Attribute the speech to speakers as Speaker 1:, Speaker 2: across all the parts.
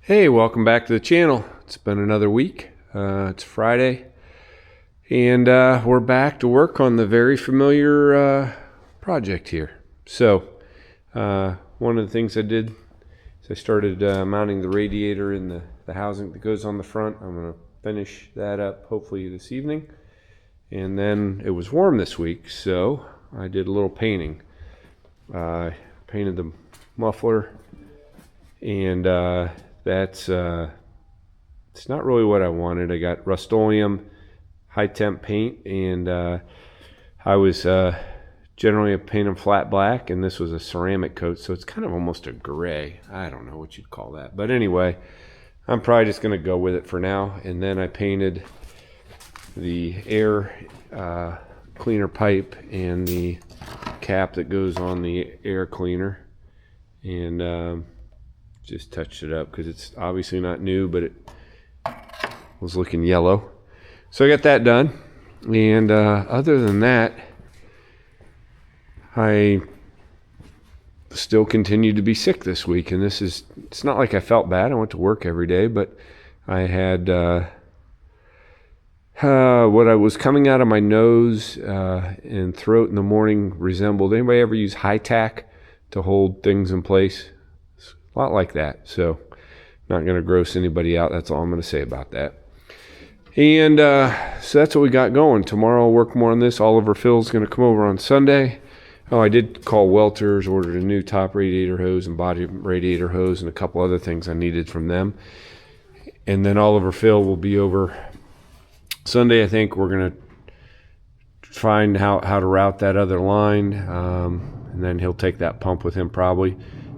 Speaker 1: Hey, welcome back to the channel. It's been another week. It's Friday, and we're back to work on the very familiar project here. So, one of the things I did is I started mounting the radiator in the housing that goes on the front. I'm going to finish that up hopefully this evening. And then it was warm this week, so I did a little painting. I painted the muffler, and that's it's not really what I wanted. I got Rust-Oleum high temp paint, and I was generally painting flat black, and this was a ceramic coat, so it's kind of almost a gray. I don't know what you'd call that, but anyway, I'm probably just going to go with it for now. And then I painted the air cleaner pipe and the cap that goes on the air cleaner, and just touched it up because it's obviously not new, but it was looking yellow. So I got that done, and other than that, I still continued to be sick this week. And it's not like I felt bad. I went to work every day, but I had what I was coming out of my nose and throat in the morning resembled, anybody ever use high tack to hold things in place? It's a lot like that. So not going to gross anybody out. That's all I'm going to say about that. And so that's what we got going. Tomorrow I'll work more on this. Oliver Phil's going to come over on Sunday. Oh, I did call Welter's, ordered a new top radiator hose and body radiator hose and a couple other things I needed from them. And then Oliver Phil will be over Sunday. I think we're going to find how to route that other line. And then he'll take that pump with him probably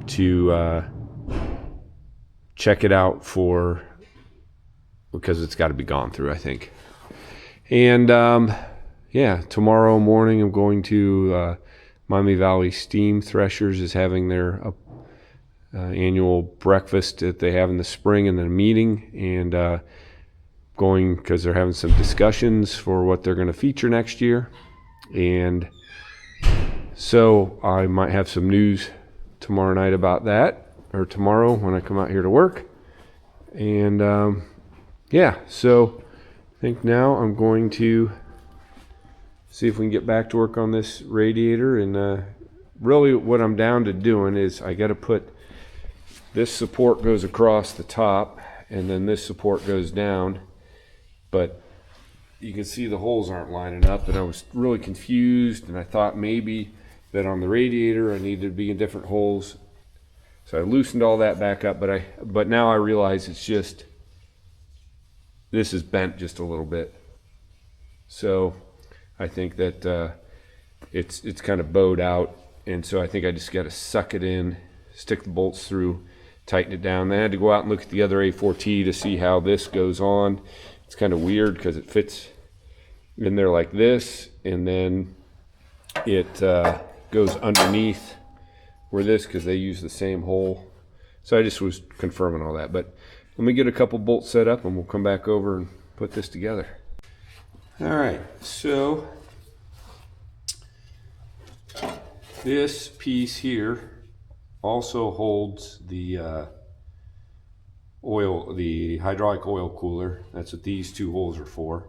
Speaker 1: to check it out because it's got to be gone through, I think. And yeah, tomorrow morning I'm going to Miami Valley Steam Threshers is having their annual breakfast that they have in the spring, and then a meeting, and going because they're having some discussions for what they're going to feature next year. And so I might have some news tomorrow night about that, or tomorrow when I come out here to work. And yeah, so I think now I'm going to see if we can get back to work on this radiator. And really what I'm down to doing is I got to put this support goes across the top, and then this support goes down, but you can see the holes aren't lining up, and I was really confused, and I thought maybe that on the radiator I needed to be in different holes. So I loosened all that back up, but now I realize it's just this is bent just a little bit. So I think that it's kind of bowed out, and so I think I just got to suck it in, stick the bolts through, tighten it down. Then I had to go out and look at the other A4T to see how this goes on. It's kind of weird because it fits in there like this, and then it goes underneath where this, because they use the same hole. So I just was confirming all that. But let me get a couple bolts set up, and we'll come back over and put this together. All right, so this piece here also holds the the hydraulic oil cooler. That's what these two holes are for.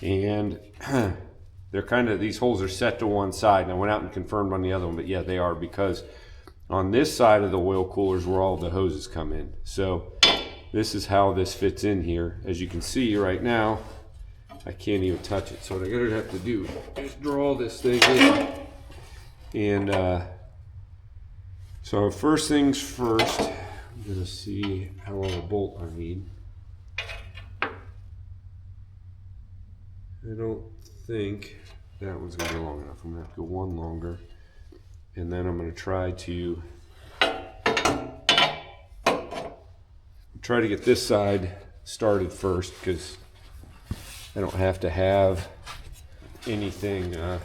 Speaker 1: And they're kind of, these holes are set to one side, and I went out and confirmed on the other one, but yeah, they are, because on this side of the oil cooler is where all the hoses come in. So this is how this fits in here. As you can see right now, I can't even touch it. So what I'm gonna have to do is draw this thing in. And so first things first, I'm gonna see how long a bolt I need. I don't think that one's gonna be long enough. I'm gonna have to go one longer, and then I'm gonna try to get this side started first, because I don't have to have anything let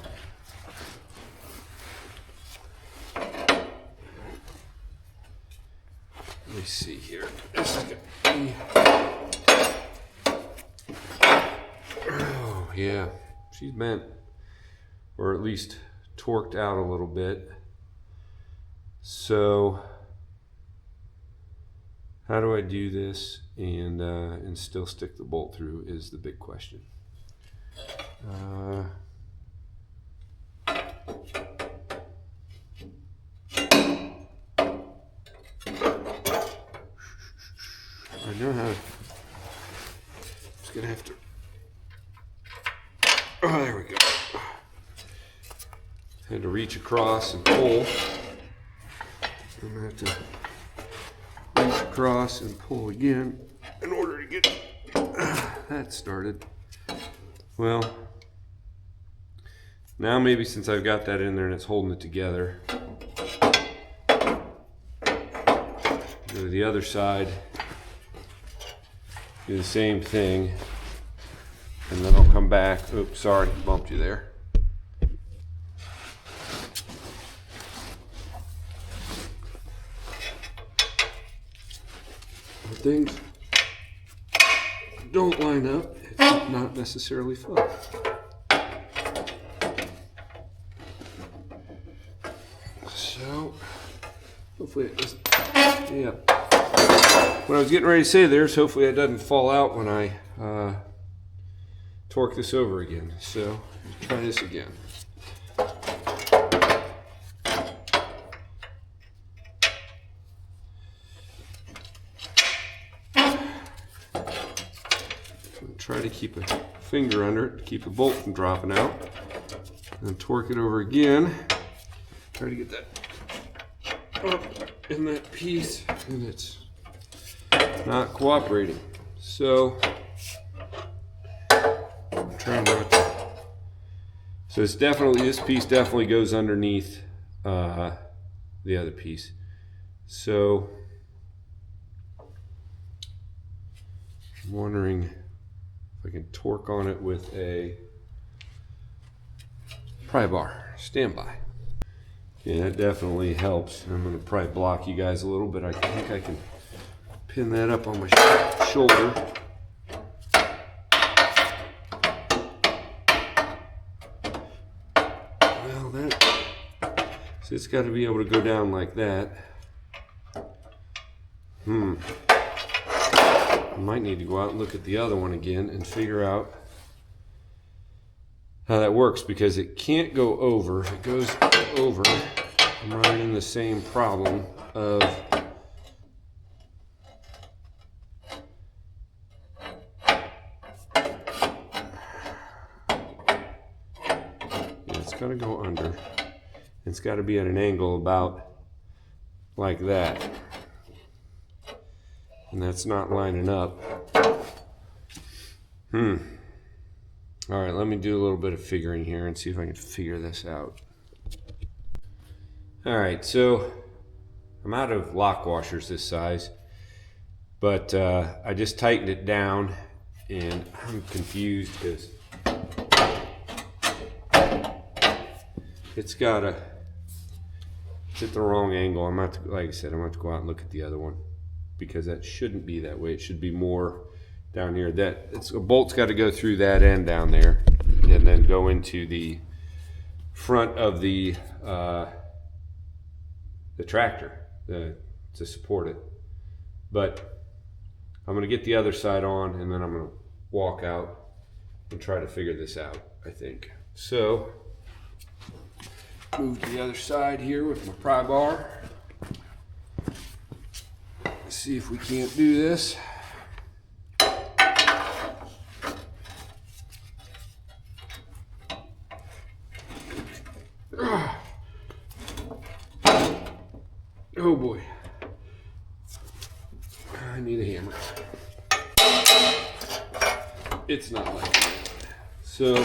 Speaker 1: me see here. This is gonna be, oh yeah, she's bent, or at least torqued out a little bit. So How do I do this and still stick the bolt through is the big question. I know how. Just gonna have to. Oh, there we go. Had to reach across and pull. I'm gonna have to reach across and pull again in order to get that started. Well, now maybe since I've got that in there and it's holding it together, go to the other side, do the same thing, and then I'll come back. Oops, sorry, bumped you there. When things don't line up, it's not necessarily fun. So, hopefully it doesn't, yeah. What I was getting ready to say there is hopefully it doesn't fall out when I torque this over again. So, let's try this again. Try to keep a finger under it to keep the bolt from dropping out. And torque it over again. Try to get that up in that piece, and it's not cooperating. So I'm trying not to. So it's definitely, this piece definitely goes underneath the other piece. So I'm wondering if I can torque on it with a pry bar. Stand by. Yeah, that definitely helps. I'm going to probably block you guys a little bit. I think I can pin that up on my shoulder. Well, so it's got to be able to go down like that. I might need to go out and look at the other one again and figure out how that works, because it can't go over. If it goes over, I'm running into the same problem of it's got to go under. It's got to be at an angle about like that. And that's not lining up. All right, let me do a little bit of figuring here and see if I can figure this out. All right, so I'm out of lock washers this size, but I just tightened it down and I'm confused because it's at the wrong angle. I'm not, like I said, I'm going to have to go out and look at the other one, because that shouldn't be that way. It should be more down here. A bolt's got to go through that end down there and then go into the front of the tractor to support it. But I'm going to get the other side on, and then I'm going to walk out and try to figure this out, I think. So, move to the other side here with my pry bar. See if we can't do this. Oh boy. I need a hammer. It's not liking that. So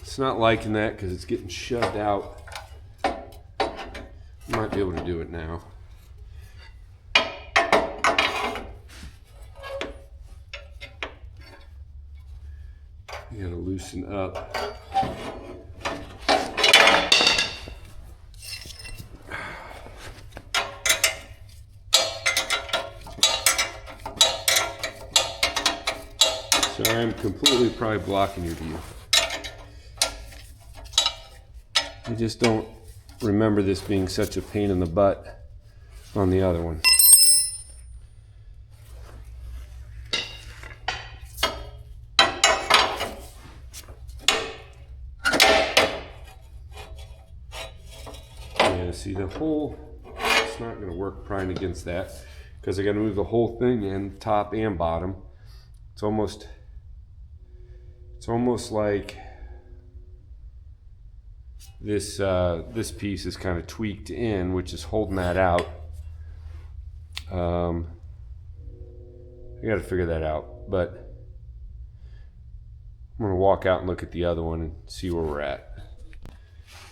Speaker 1: it's not liking that because it's getting shoved out. Might be able to do it now. You gotta loosen up. So I'm completely probably blocking your view. I just don't remember this being such a pain in the butt on the other one. Yeah, see the whole, it's not going to work prying against that because I got to move the whole thing in, top and bottom. It's almost like this piece is kind of tweaked in, which is holding that out. I got to figure that out, but I'm going to walk out and look at the other one and see where we're at.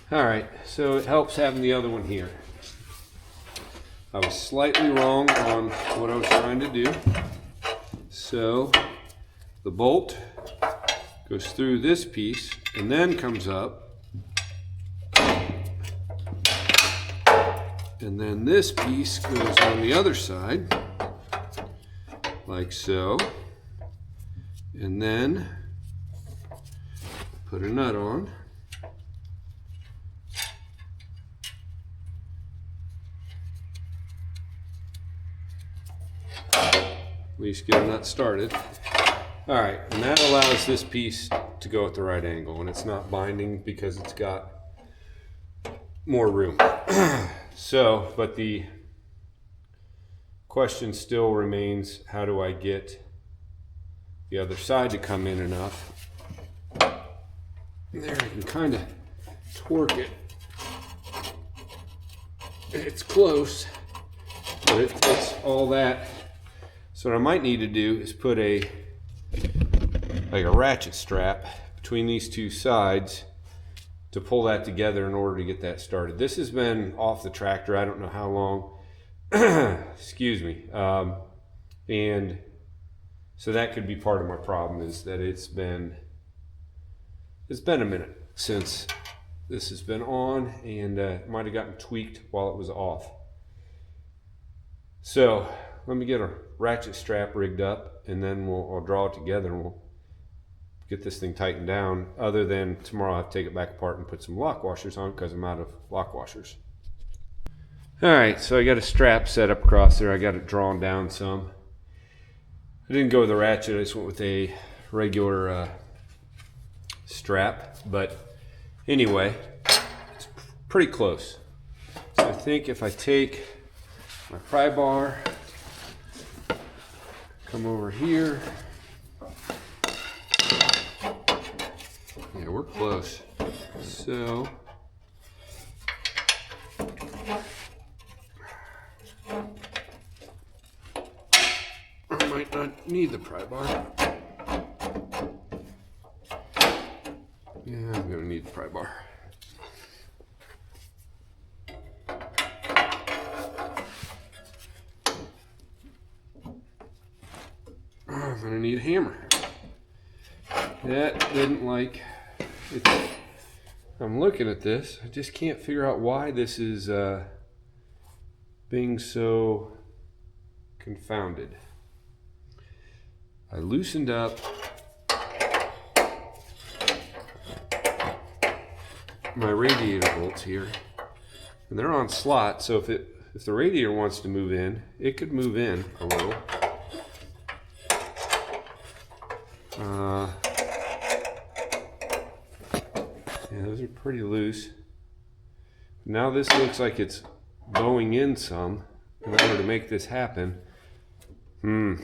Speaker 1: All right, so it helps having the other one here. I was slightly wrong on what I was trying to do. So the bolt goes through this piece and then comes up. And then this piece goes on the other side, like so. And then put a nut on. At least get a nut started. All right, and that allows this piece to go at the right angle, and it's not binding because it's got more room. So, but the question still remains, how do I get the other side to come in enough? There, I can kind of torque it. It's close, but it's all that. So what I might need to do is put like a ratchet strap between these two sides to pull that together in order to get that started. This has been off the tractor, I don't know how long. Excuse me. And so that could be part of my problem, is that it's been a minute since this has been on, and it might have gotten tweaked while it was off. So let me get a ratchet strap rigged up, and then I'll draw it together and we'll get this thing tightened down. Other than tomorrow I'll have to take it back apart and put some lock washers on because I'm out of lock washers. All right, so I got a strap set up across there. I got it drawn down some. I didn't go with a ratchet, I just went with a regular strap, but anyway, it's pretty close. So I think if I take my pry bar, come over here. Yeah, we're close. So I might not need the pry bar. Yeah, I'm gonna need the pry bar. I'm gonna need a hammer. That didn't like it. I'm looking at this, I just can't figure out why this is being so confounded. I loosened up my radiator bolts here, and they're on slot, so if the radiator wants to move in, it could move in a little. Yeah, those are pretty loose. Now this looks like it's bowing in some in order to make this happen. I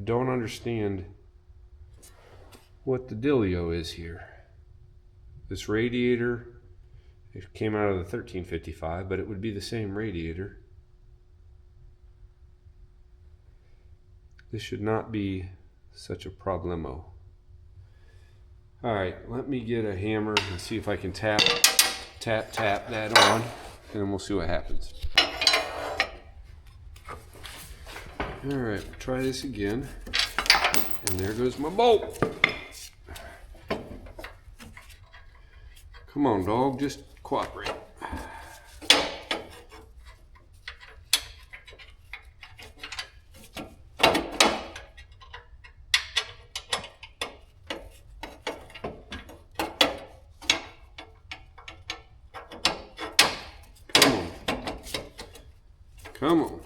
Speaker 1: don't understand what the dealio is here. This radiator, it came out of the 1355, but it would be the same radiator. This should not be such a problemo. All right, let me get a hammer and see if I can tap that on, and then we'll see what happens. All right, try this again. And there goes my bolt. Come on, dog, just cooperate. Come on.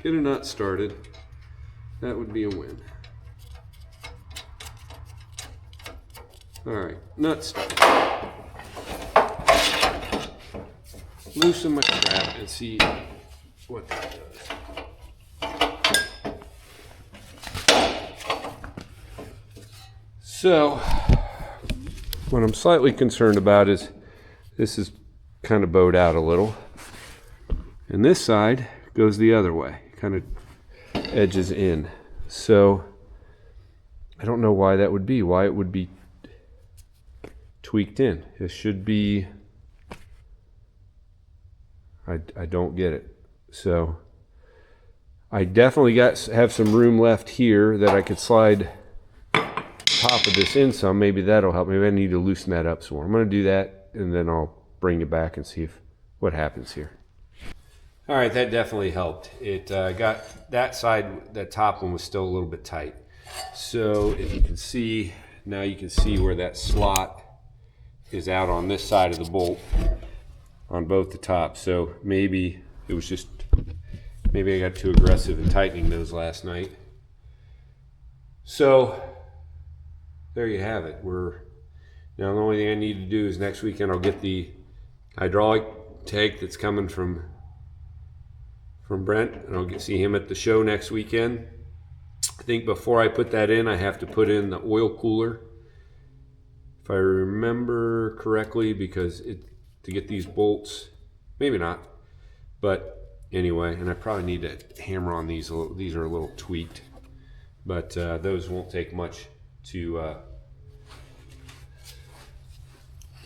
Speaker 1: get a nut started. That would be a win. All right, nut started. Loosen my strap and see what that does. So, what I'm slightly concerned about is this is kind of bowed out a little. And this side goes the other way, kind of edges in. So, I don't know why that would be, why it would be tweaked in. It should be, I don't get it. So I definitely have some room left here that I could slide top of this in some. Maybe that'll help. Maybe I need to loosen that up some more. I'm going to do that, and then I'll bring it back and see what happens here. All right, that definitely helped. It got that side, that top one was still a little bit tight. So if you can see, now you can see where that slot is out on this side of the bolt on both the tops. So maybe it was just, maybe I got too aggressive in tightening those last night. So there you have it. Now the only thing I need to do is next weekend I'll get the hydraulic tank that's coming from Brent, and I'll see him at the show next weekend. I think before I put that in, I have to put in the oil cooler, if I remember correctly, because to get these bolts, maybe not, but anyway, and I probably need to hammer on these a little. These are a little tweaked, but those won't take much to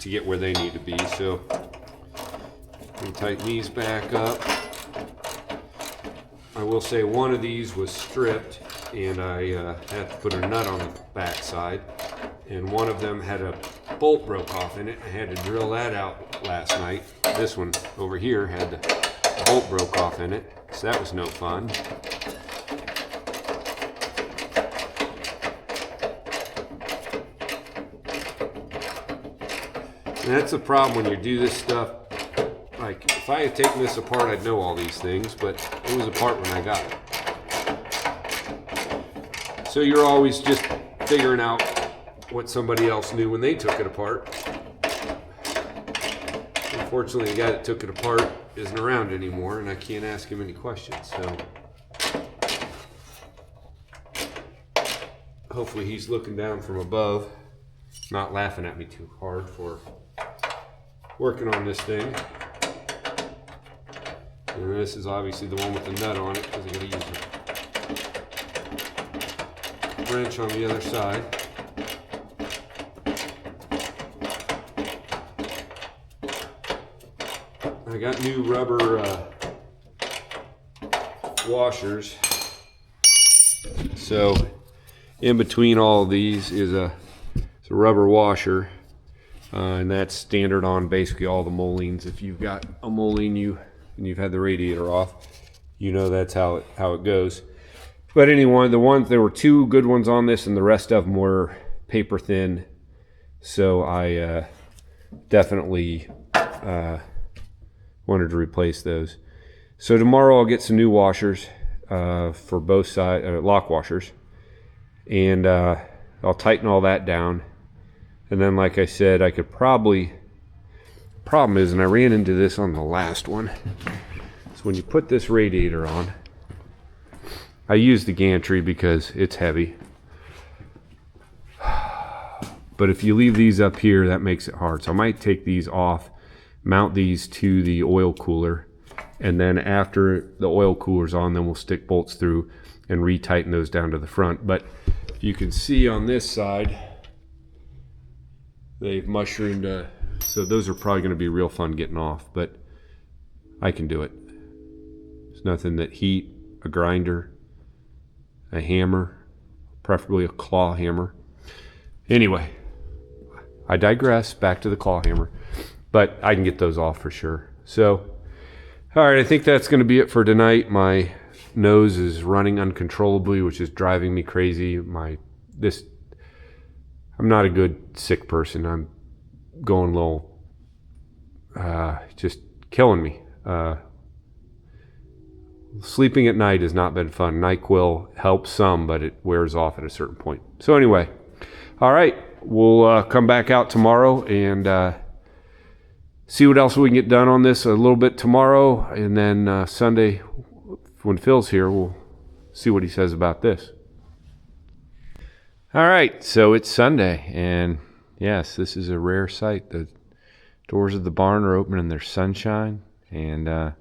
Speaker 1: get where they need to be. So I'm going to tighten these back up. I will say one of these was stripped, and I had to put a nut on the back side, and one of them had a bolt broke off in it. I had to drill that out last night. This one over here had the bolt broke off in it, so that was no fun. And that's the problem when you do this stuff. Like, if I had taken this apart, I'd know all these things, but it was apart when I got it. So you're always just figuring out what somebody else knew when they took it apart. Unfortunately, the guy that took it apart isn't around anymore, and I can't ask him any questions. So hopefully he's looking down from above, not laughing at me too hard for working on this thing. And this is obviously the one with the nut on it, because I gotta use a wrench on the other side. I got new rubber washers. So in between all of these is a rubber washer, and that's standard on basically all the Molines. If you've got a Moline and you've had the radiator off, you know that's how it goes. But anyway, there were two good ones on this, and the rest of them were paper thin. So I definitely wanted to replace those. So tomorrow I'll get some new washers for both sides, lock washers, and I'll tighten all that down. And then, like I said, I could probably, problem is, and I ran into this on the last one, so when you put this radiator on, I use the gantry because it's heavy, but if you leave these up here, that makes it hard. So I might take these off, mount these to the oil cooler, and then after the oil cooler's on, then we'll stick bolts through and retighten those down to the front. But you can see on this side, they've mushroomed, so those are probably going to be real fun getting off, but I can do it. It's nothing that heat, a grinder, a hammer, preferably a claw hammer. Anyway, I digress, back to the claw hammer, but I can get those off for sure. So, all right, I think that's going to be it for tonight. My nose is running uncontrollably, which is driving me crazy. I'm not a good sick person. I'm going low, just killing me. Sleeping at night has not been fun. NyQuil helps some, but it wears off at a certain point. So anyway, all right, we'll come back out tomorrow and see what else we can get done on this a little bit tomorrow. And then Sunday, when Phil's here, we'll see what he says about this. All right, so it's Sunday, and yes, this is a rare sight. The doors of the barn are open and there's sunshine, and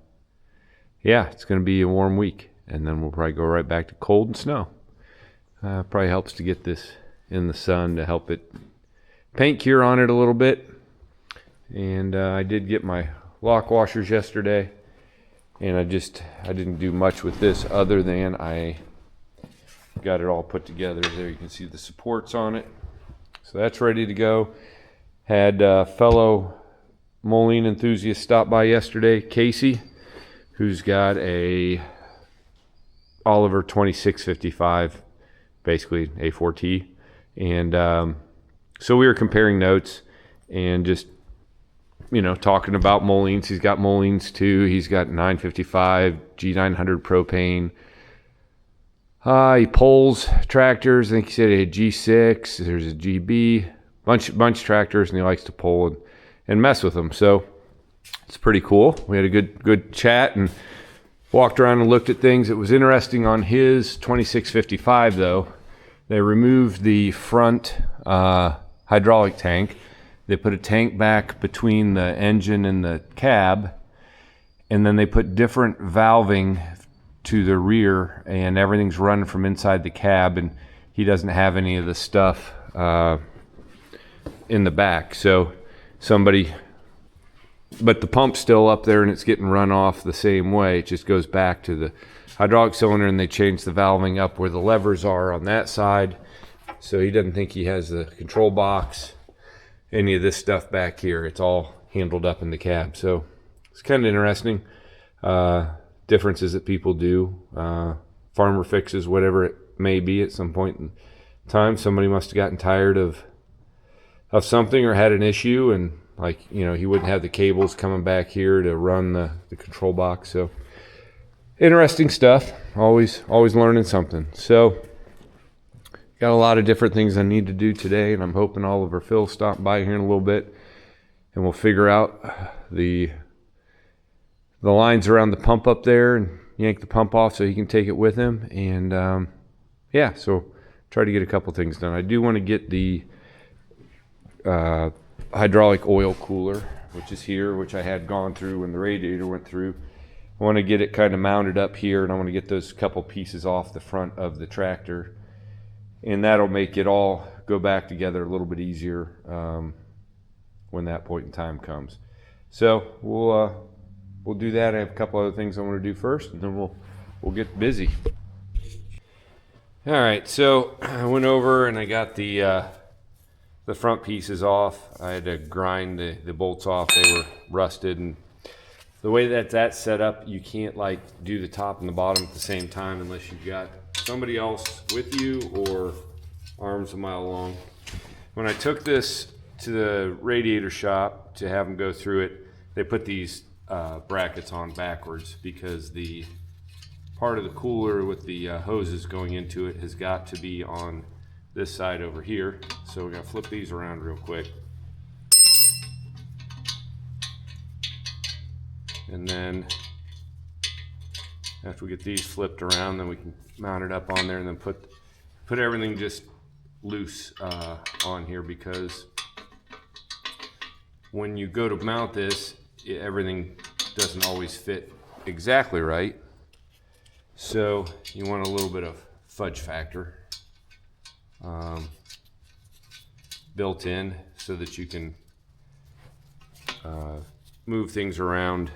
Speaker 1: yeah, it's going to be a warm week, and then we'll probably go right back to cold and snow. Probably helps to get this in the sun to help it paint cure on it a little bit. And I did get my lock washers yesterday, and I didn't do much with this other than I got it all put together. There you can see the supports on it. So that's ready to go. Had a fellow Moline enthusiast stop by yesterday, Casey, who's got a Oliver 2655, basically A4T. And so we were comparing notes and just, talking about Molines. He's got Molines too. He's got 955, G900 propane. He pulls tractors. I think he said he had G6. There's a GB, bunch of tractors, and he likes to pull and mess with them. So it's pretty cool. We had a good chat and walked around and looked at things. It was interesting on his 2655 though. They removed the front hydraulic tank. They put a tank back between the engine and the cab, and then they put different valving to the rear, and everything's run from inside the cab, and he doesn't have any of the stuff in the back. So but the pump's still up there and it's getting run off the same way. It just goes back to the hydraulic cylinder, and they change the valving up where the levers are on that side. So he doesn't think he has the control box, any of this stuff back here. It's all handled up in the cab. So it's kind of interesting. Differences that people do, farmer fixes, whatever it may be at some point in time. Somebody must have gotten tired of something or had an issue, and he wouldn't have the cables coming back here to run the control box. So interesting stuff. Always learning something. So got a lot of different things I need to do today, and I'm hoping Oliver Phil stop by here in a little bit, and we'll figure out the lines around the pump up there and yank the pump off so he can take it with him. And so try to get a couple things done. I do want to get the hydraulic oil cooler, which is here, which I had gone through when the radiator went through. I want to get it kind of mounted up here, and I want to get those couple pieces off the front of the tractor, and that'll make it all go back together a little bit easier when that point in time comes. So we'll do that. I have a couple other things I want to do first, and then we'll get busy. All right, so I went over and I got the front pieces off. I had to grind the bolts off. They were rusted, and the way that's set up, you can't do the top and the bottom at the same time unless you've got somebody else with you or arms a mile long. When I took this to the radiator shop to have them go through it, they put these brackets on backwards because the part of the cooler with the hoses going into it has got to be on this side over here. So we're gonna flip these around real quick, and then after we get these flipped around, then we can mount it up on there, and then put everything just loose on here, because when you go to mount this, everything doesn't always fit exactly right. So you want a little bit of fudge factor built in so that you can move things around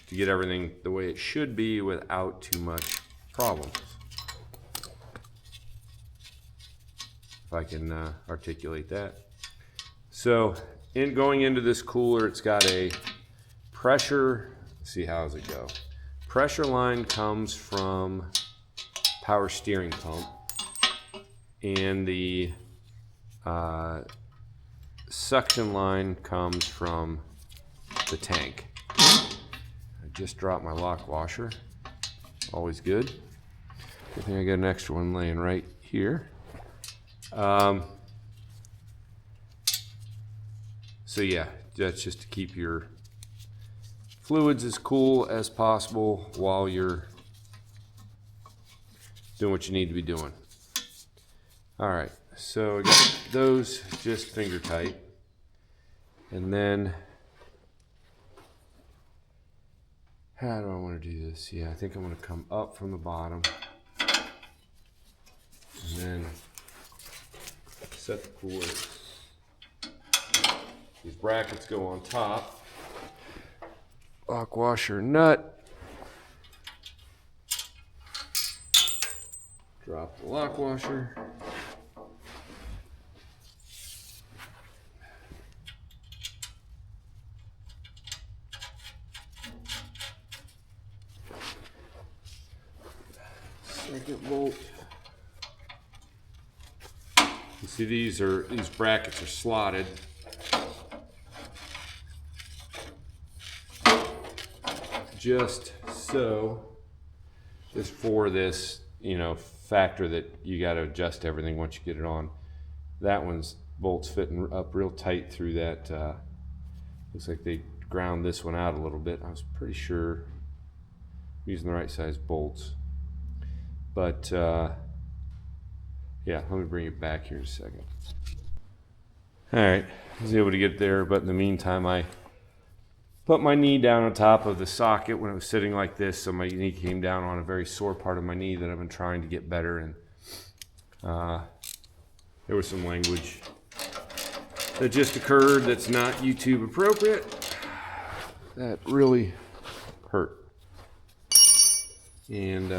Speaker 1: to get everything the way it should be without too much problems. If I can articulate that. So going into this cooler, it's got a pressure, let's see, how does it go? Pressure line comes from power steering pump, and the suction line comes from the tank. just dropped my lock washer. Always good. I think I got an extra one laying right here. So yeah, that's just to keep your fluids as cool as possible while you're doing what you need to be doing. All right, so I got those just finger tight. And then, how do I want to do this? Yeah, I think I'm going to come up from the bottom. And then set the coolers. These brackets go on top. Lock washer nut. Drop the lock washer. Second bolt. You see these brackets are slotted. Just for this, factor that you got to adjust everything once you get it on. That one's bolts fitting up real tight through that. Looks like they ground this one out a little bit. I was pretty sure I'm using the right size bolts. But yeah, let me bring it back here in a second. All right, I was able to get there, but in the meantime, I put my knee down on top of the socket when it was sitting like this, so my knee came down on a very sore part of my knee that I've been trying to get better. And there was some language that just occurred that's not YouTube appropriate. That really hurt. And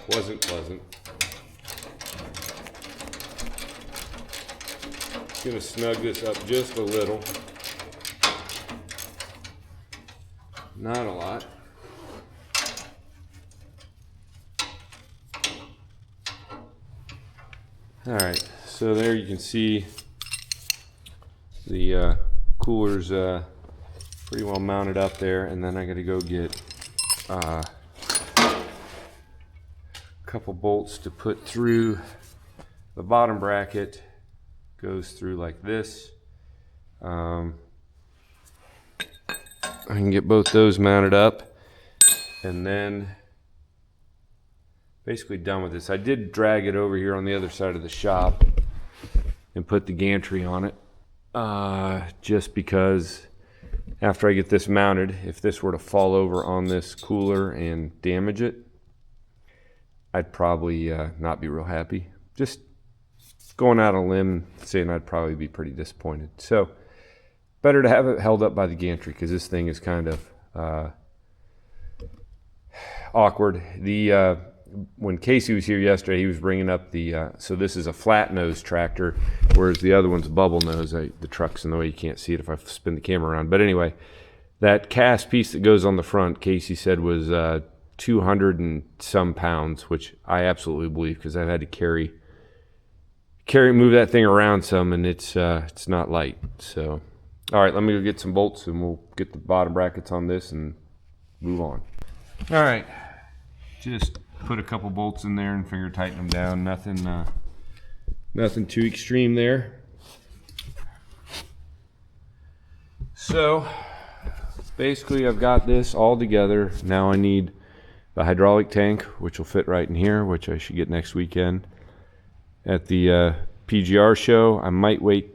Speaker 1: wasn't pleasant. Gonna snug this up just a little. Not a lot. All right, so there you can see the cooler's pretty well mounted up there, and then I got to go get a couple bolts to put through the bottom bracket. Goes through like this. I can get both those mounted up, and then basically done with this. I did drag it over here on the other side of the shop and put the gantry on it, just because after I get this mounted, if this were to fall over on this cooler and damage it, I'd probably not be real happy. Just going out on a limb saying I'd probably be pretty disappointed. So better to have it held up by the gantry, because this thing is kind of awkward. When Casey was here yesterday, he was bringing up so this is a flat nose tractor, whereas the other one's a bubble nose. The truck's in the way, you can't see it if I spin the camera around. But anyway, that cast piece that goes on the front, Casey said was 200 and some pounds, which I absolutely believe, because I've had to move that thing around some, and it's not light. So, all right, let me go get some bolts, and we'll get the bottom brackets on this and move on. All right, just put a couple bolts in there and finger tighten them down. Nothing too extreme there. So basically I've got this all together. Now I need the hydraulic tank, which will fit right in here, which I should get next weekend at the PGR show. I might wait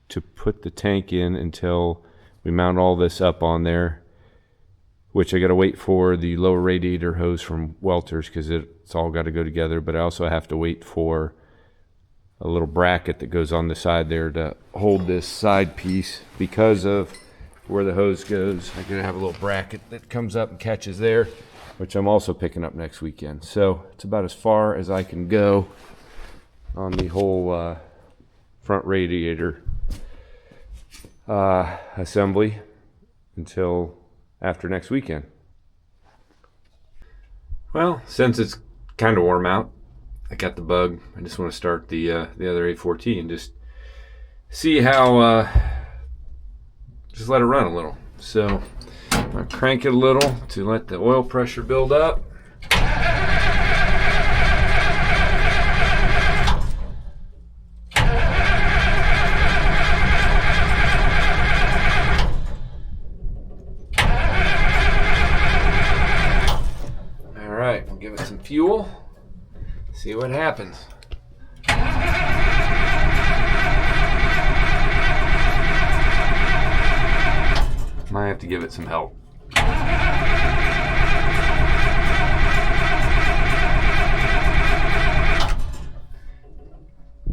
Speaker 1: to put the tank in until we mount all this up on there, which I got to wait for the lower radiator hose from Welter's, because it's all got to go together. But I also have to wait for a little bracket that goes on the side there to hold this side piece, because of where the hose goes. I'm going to have a little bracket that comes up and catches there, which I'm also picking up next weekend. So it's about as far as I can go on the whole front radiator assembly until after next weekend. Well, since it's kind of warm out, I got the bug. I just want to start the other 814 and just see how, just let it run a little. So I'll crank it a little to let the oil pressure build up. All right, we'll give it some fuel, see what happens. Might have to give it some help.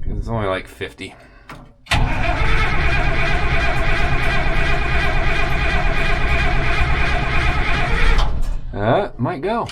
Speaker 1: It's only like 50. Might go.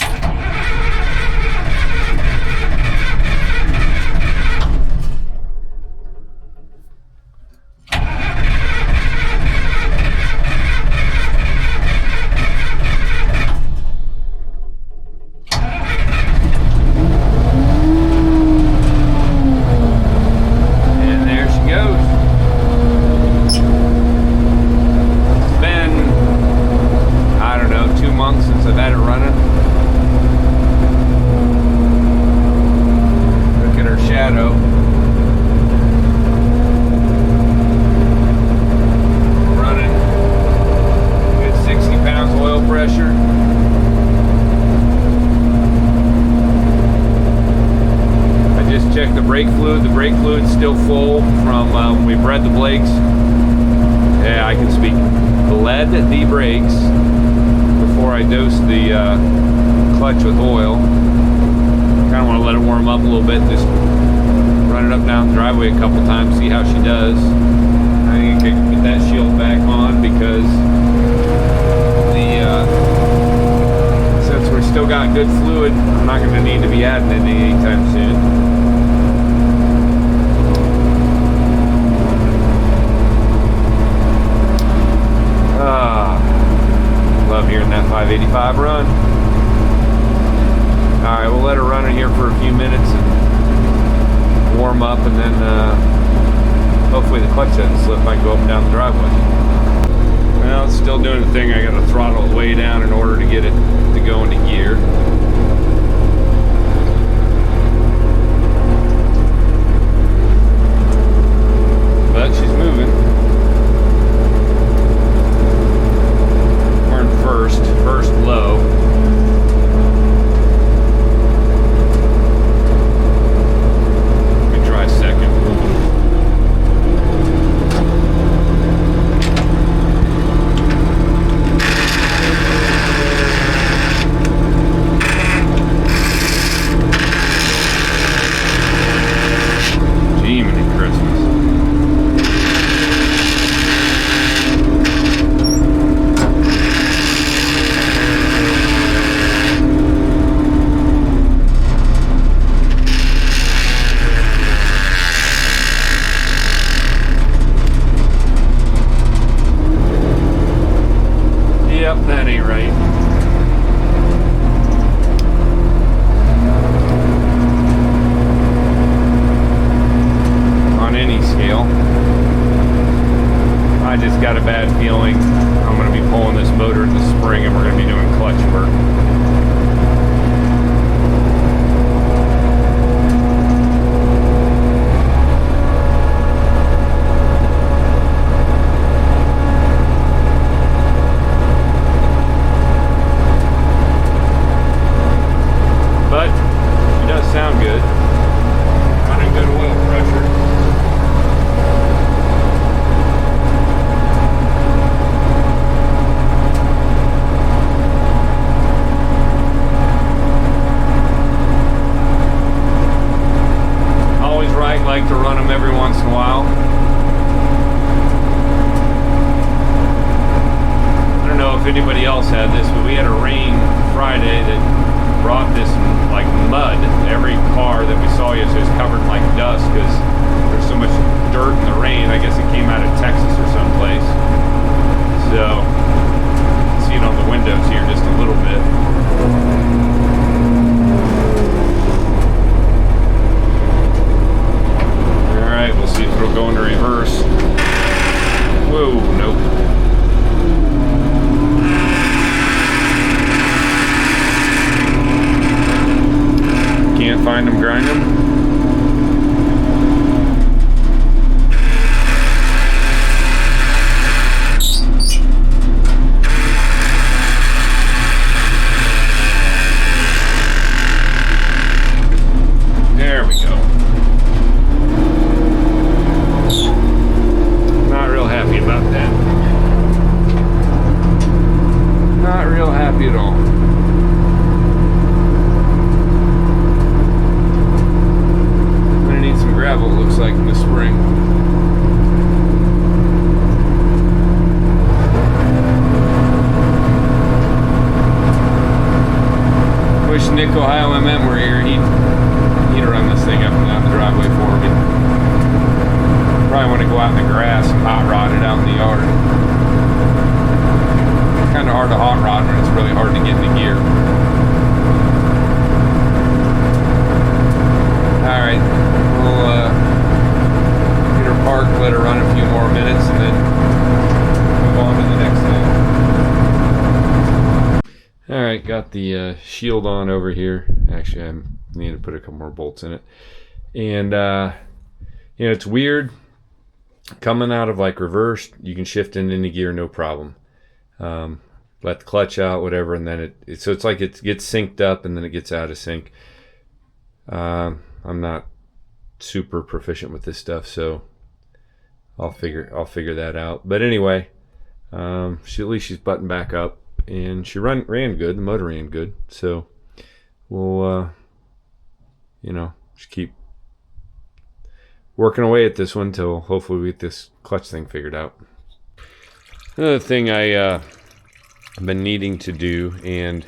Speaker 1: Check the brake fluid. The brake fluid's still full from when we bred the Blakes. Yeah, I can speak. Bled the brakes before I dose the clutch with oil. Kind of want to let it warm up a little bit. Just run it up down the driveway a couple times, see how she does. I think I can put that shield back on because since we're still got good fluid, I'm not going to need to be adding any anytime soon. Love hearing that 585 run. Alright, we'll let her run in here for a few minutes and warm up, and then hopefully the clutch doesn't slip. I can go up and down the driveway. Well, it's still doing the thing. I got to throttle it way down in order to get it to go into gear. But she's moving. First low. Let me try second. Jiminy Christmas. Yep, that ain't right. On any scale. I just got a bad feeling I'm going to be pulling this motor in the spring and we're going to be doing clutch work. Sound good. Running good oil pressure. Always right, like to run them every once in a while. I don't know if anybody else had this, but we had a rain Friday that brought this like mud. Every car that we saw yesterday was covered in like dust because there's so much dirt in the rain. I guess it came out of Texas or someplace. So, see it on the windows here just a little bit. Alright, we'll see if it'll go into reverse. Whoa, nope. find them, grind them. There we go. Not real happy about that. Not real happy at all. I'm gonna need some gravel, it looks like, in the spring. Wish Nick Ohio MM were here. He'd run this thing up and down the driveway for me. Probably want to go out in the grass and hot rod it out in the yard. Kind of hard to hot rod when it's really hard to get into gear. Alright, we'll get her parked, let her run a few more minutes, and then move on to the next thing. Alright, got the shield on over here. Actually, I need to put a couple more bolts in it. And, you know, it's weird. Coming out of like reverse, you can shift it into gear, no problem. Let the clutch out, whatever, and then so it's like it gets synced up and then it gets out of sync. I'm not super proficient with this stuff, so I'll figure that out. But anyway, at least she's buttoned back up, and she ran good. The motor ran good, so we'll you know, just keep working away at this one till hopefully we get this clutch thing figured out. Another thing I've been needing to do and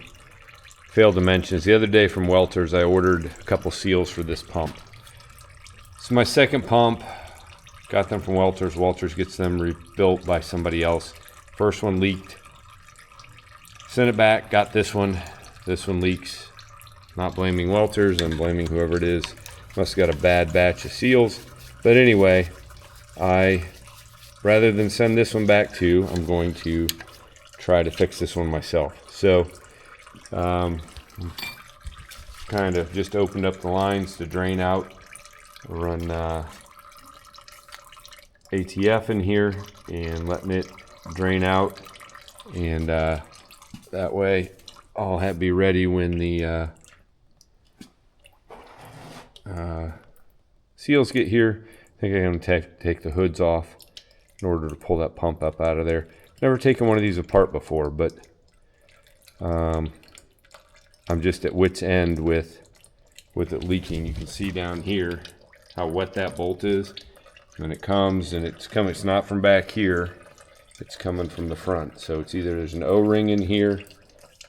Speaker 1: failed to mention is the other day from Welter's I ordered a couple seals for this pump. It's my second pump. Got them from Welter's. Welter's gets them rebuilt by somebody else. First one leaked. Sent it back. Got this one. This one leaks. Not blaming Welter's. I'm blaming whoever it is. Must have got a bad batch of seals. But anyway, rather than send this one back to, I'm going to try to fix this one myself. So, kind of just opened up the lines to drain out. Run ATF in here and letting it drain out, and that way I'll be ready when the seals get here. I think I'm going to take the hoods off in order to pull that pump up out of there. Never taken one of these apart before, but I'm just at wit's end with it leaking. You can see down here how wet that bolt is. When it comes, and it's not from back here, it's coming from the front. So it's either there's an O-ring in here,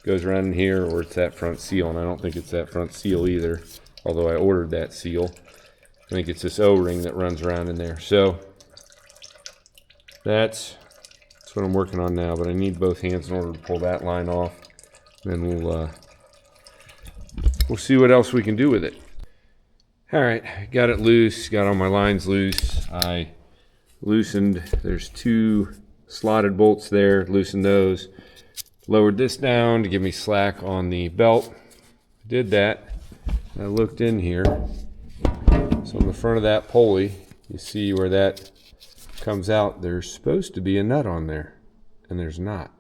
Speaker 1: goes around in here, or it's that front seal, and I don't think it's that front seal either, although I ordered that seal. I think it's this O-ring that runs around in there. So that's what I'm working on now, but I need both hands in order to pull that line off. Then we'll see what else we can do with it. All right, got it loose, got all my lines loose. I loosened, there's 2 slotted bolts there, loosened those. Lowered this down to give me slack on the belt. Did that. I looked in here. So on the front of that pulley, you see where that comes out, there's supposed to be a nut on there, and there's not.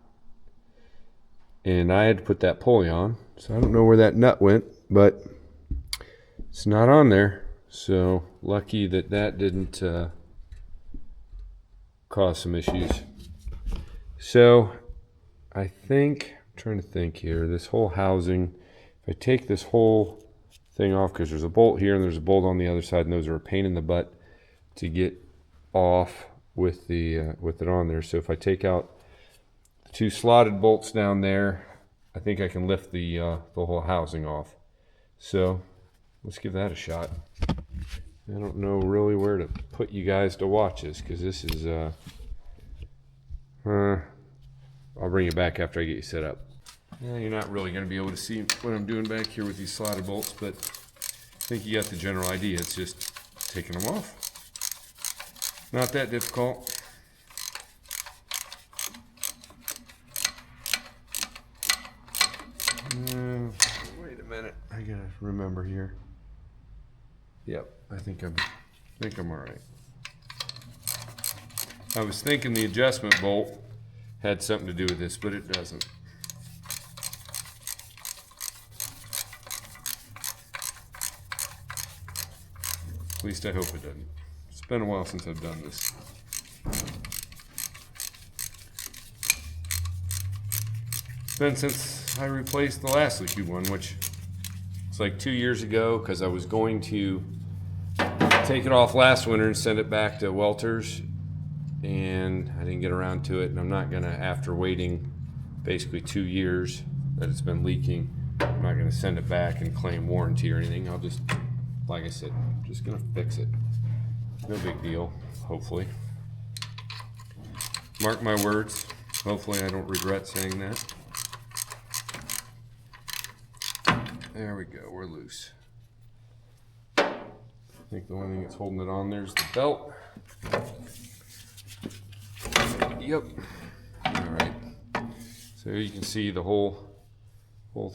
Speaker 1: And I had to put that pulley on, so I don't know where that nut went, but it's not on there. So lucky that didn't cause some issues. So I think, I'm trying to think here, this whole housing, if I take this whole thing off, because there's a bolt here and there's a bolt on the other side, and those are a pain in the butt to get off with it on there. So if I take out the 2 slotted bolts down there, I think I can lift the whole housing off. So let's give that a shot. I don't know really where to put you guys to watch this, because this is I'll bring you back after I get you set up. Yeah, you're not really going to be able to see what I'm doing back here with these slotted bolts, but I think you got the general idea. It's just taking them off. Not that difficult. Wait a minute, I gotta remember here. Yep, I think I'm all right. I was thinking the adjustment bolt had something to do with this, but it doesn't. At least I hope it doesn't. It's been a while since I've done this. It's been since I replaced the last leaky one, which it's like 2 years ago, because I was going to take it off last winter and send it back to Welter's, and I didn't get around to it. And I'm not gonna, after waiting basically 2 years that it's been leaking, I'm not gonna send it back and claim warranty or anything. I'll just, like I said, just gonna fix it. No big deal, hopefully. Mark my words. Hopefully I don't regret saying that. There we go, we're loose. I think the only thing that's holding it on there is the belt. Yep. All right. So you can see the whole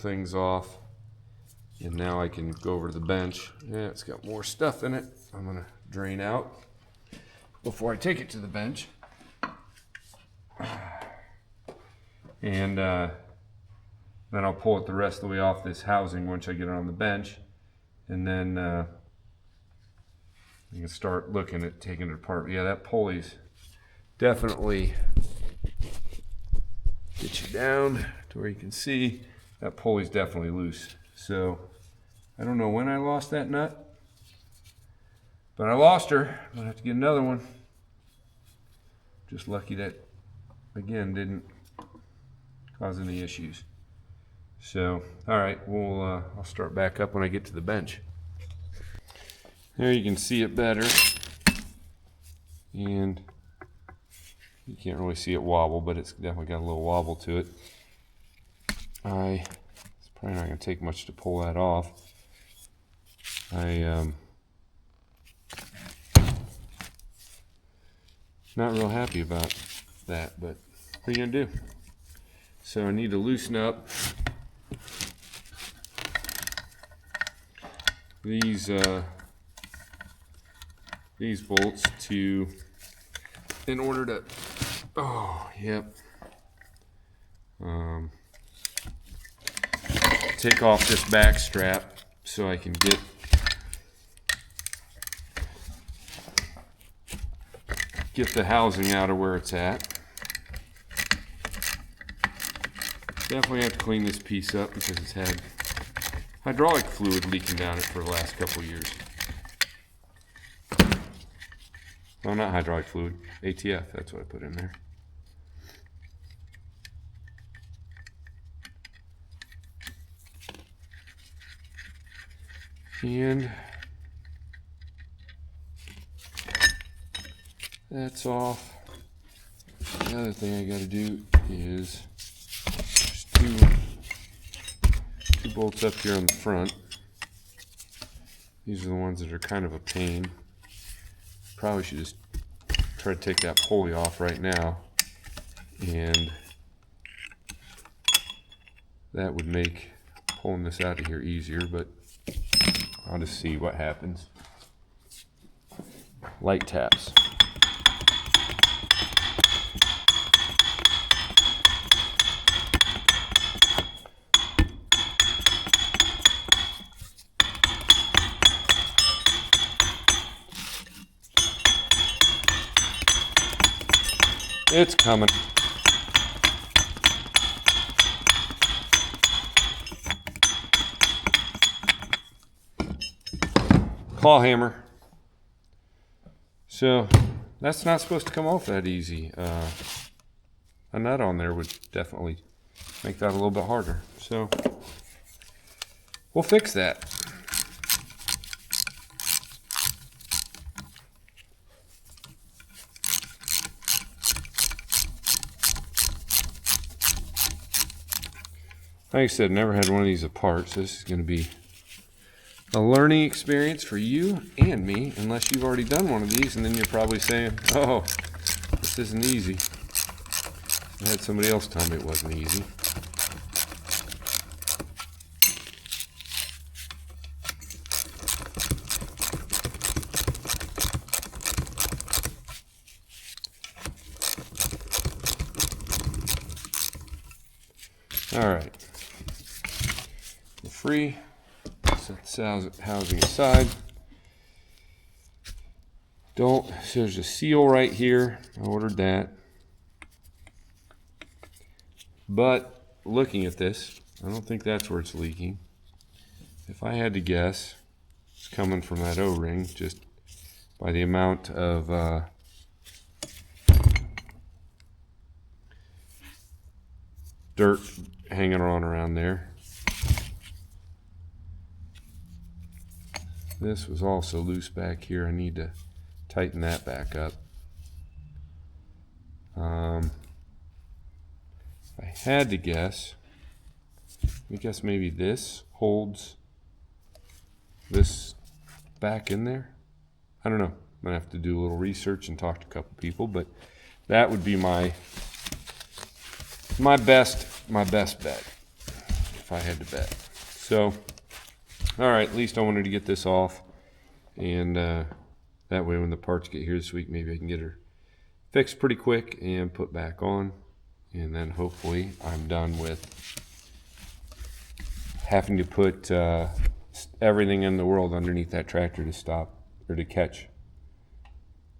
Speaker 1: thing's off. And now I can go over to the bench. Yeah, it's got more stuff in it. I'm gonna drain out before I take it to the bench. And then I'll pull it the rest of the way off this housing once I get it on the bench. And then you can start looking at taking it apart. Yeah, that pulley's definitely get you down to where you can see that pulley's definitely loose. So I don't know when I lost that nut, but I lost her. I'm gonna have to get another one. Just lucky that, again, didn't cause any issues. So, all right, I'll start back up when I get to the bench. There you can see it better, and you can't really see it wobble, but it's definitely got a little wobble to it. It's probably not going to take much to pull that off. Not real happy about that, but what are you going to do? So I need to loosen up these bolts in order to, take off this back strap so I can get the housing out of where it's at. Definitely have to clean this piece up because it's had hydraulic fluid leaking down it for the last couple of years. No, not hydraulic fluid, ATF, that's what I put in there. And that's off. The other thing I gotta do is there's two bolts up here on the front. These are the ones that are kind of a pain. Probably should just try to take that pulley off right now, and that would make pulling this out of here easier, but I'll just see what happens. Light taps. It's coming. Claw hammer. So that's not supposed to come off that easy. A nut on there would definitely make that a little bit harder. So we'll fix that. Like I said, never had one of these apart, so this is going to be a learning experience for you and me, unless you've already done one of these, and then you're probably saying, oh, this isn't easy. I had somebody else tell me it wasn't easy. All right. We're free. Set the housing aside. So there's a seal right here. I ordered that. But looking at this, I don't think that's where it's leaking. If I had to guess, it's coming from that O-ring, just by the amount of dirt hanging on around there. This was also loose back here. I need to tighten that back up. If I had to guess, I guess maybe this holds this back in there. I don't know. I'm gonna have to do a little research and talk to a couple people, but that would be my best bet if I had to bet. So, all right, at least I wanted to get this off, and that way when the parts get here this week, maybe I can get her fixed pretty quick and put back on, and then hopefully I'm done with having to put everything in the world underneath that tractor to stop or to catch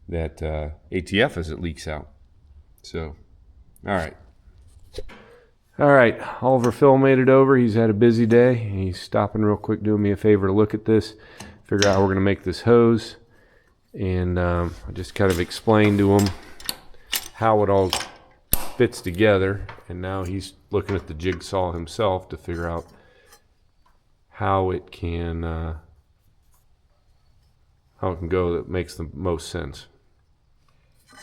Speaker 1: that ATF as it leaks out. So, all right. All right, Oliver Phil made it over. He's had a busy day. He's stopping real quick, doing me a favor to look at this, figure out how we're going to make this hose. And I just kind of explained to him how it all fits together. And now he's looking at the jigsaw himself to figure out how it can go that makes the most sense.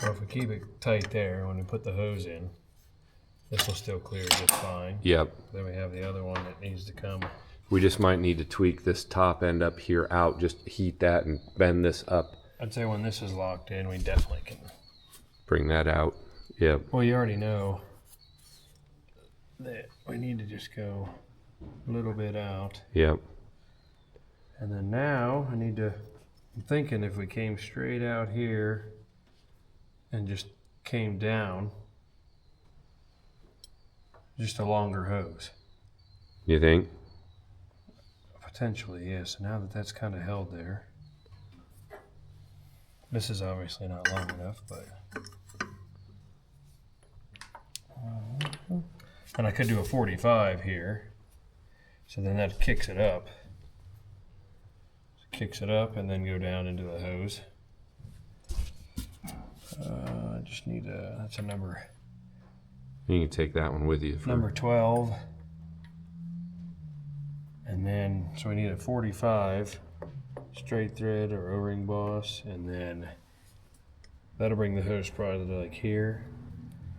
Speaker 2: Well, if we keep it tight there, when we put the hose in, this will still clear just fine.
Speaker 1: Yep.
Speaker 2: Then we have the other one that needs to come.
Speaker 1: We just might need to tweak this top end up here out, just heat that and bend this up.
Speaker 2: I'd say when this is locked in, we definitely can
Speaker 1: bring that out. Yep.
Speaker 2: Well, you already know that we need to just go a little bit out.
Speaker 1: Yep.
Speaker 2: And then now I'm thinking if we came straight out here and just came down, just a longer hose.
Speaker 1: You think?
Speaker 2: Potentially, yes. Now that that's kind of held there. This is obviously not long enough, but... and I could do a 45 here. So then that kicks it up. Kicks it up and then go down into the hose. I just need that's a number...
Speaker 1: You can take that one with you.
Speaker 2: Number 12. And then, so we need a 45 straight thread or O-ring boss, and then that'll bring the hose probably to like here,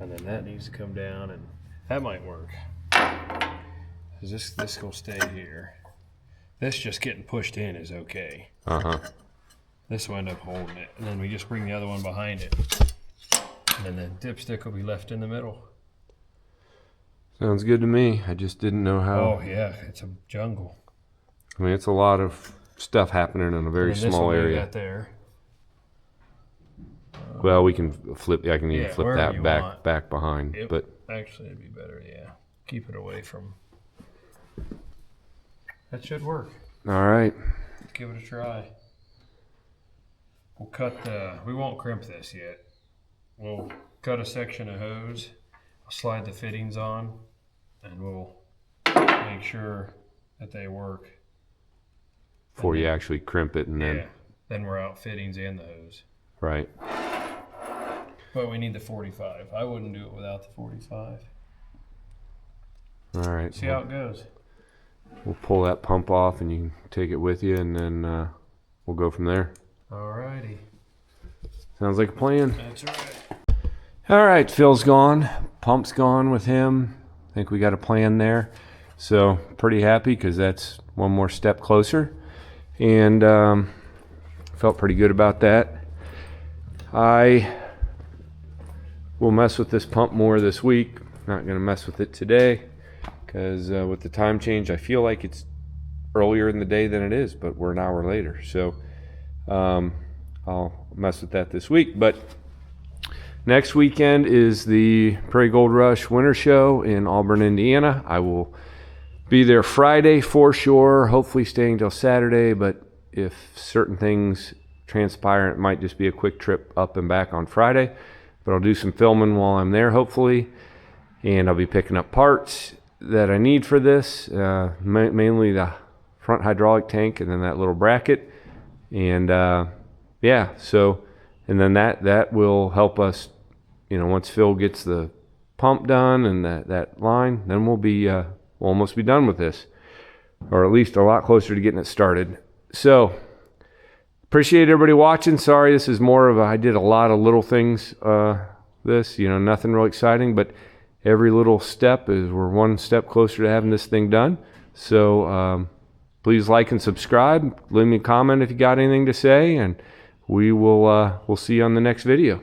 Speaker 2: and then that needs to come down, and that might work. Because this will stay here. This just getting pushed in is okay. This will end up holding it, and then we just bring the other one behind it, and then the dipstick will be left in the middle.
Speaker 1: Sounds good to me. I just didn't know how.
Speaker 2: Oh yeah, it's a jungle.
Speaker 1: I mean, it's a lot of stuff happening in a very small area.
Speaker 2: That there.
Speaker 1: Well, we can flip. I can even flip that back behind.
Speaker 2: Yep.
Speaker 1: But
Speaker 2: actually, it'd be better. Yeah, keep it away from. That should work.
Speaker 1: All right.
Speaker 2: Let's give it a try. We'll cut. We won't crimp this yet. We'll cut a section of hose. I'll slide the fittings on, and we'll make sure that they work.
Speaker 1: Before you actually crimp it, and
Speaker 2: then we're out fittings and the hose.
Speaker 1: Right.
Speaker 2: But we need the 45. I wouldn't do it without the 45.
Speaker 1: All right.
Speaker 2: See how it goes.
Speaker 1: We'll pull that pump off, and you can take it with you, and then we'll go from there.
Speaker 2: All righty.
Speaker 1: Sounds like a plan.
Speaker 2: That's right.
Speaker 1: All right, Phil's gone. Pump's gone with him. I think we got a plan there. So pretty happy because that's one more step closer. And felt pretty good about that. I will mess with this pump more this week. Not going to mess with it today because with the time change, I feel like it's earlier in the day than it is, but we're an hour later. So I'll mess with that this week. But Next weekend is the Prairie Gold Rush Winter Show in Auburn, Indiana. I will be there Friday for sure, hopefully staying till Saturday, but if certain things transpire, it might just be a quick trip up and back on Friday. But I'll do some filming while I'm there, hopefully, and I'll be picking up parts that I need for this, mainly the front hydraulic tank and then that little bracket. And yeah, so, and then that will help us, once Phil gets the pump done and that line, then we'll almost be done with this, or at least a lot closer to getting it started. So appreciate everybody watching. Sorry, this is more of I did a lot of little things, nothing real exciting, but every little step we're one step closer to having this thing done. So please like and subscribe. Leave me a comment if you got anything to say, and we'll see you on the next video.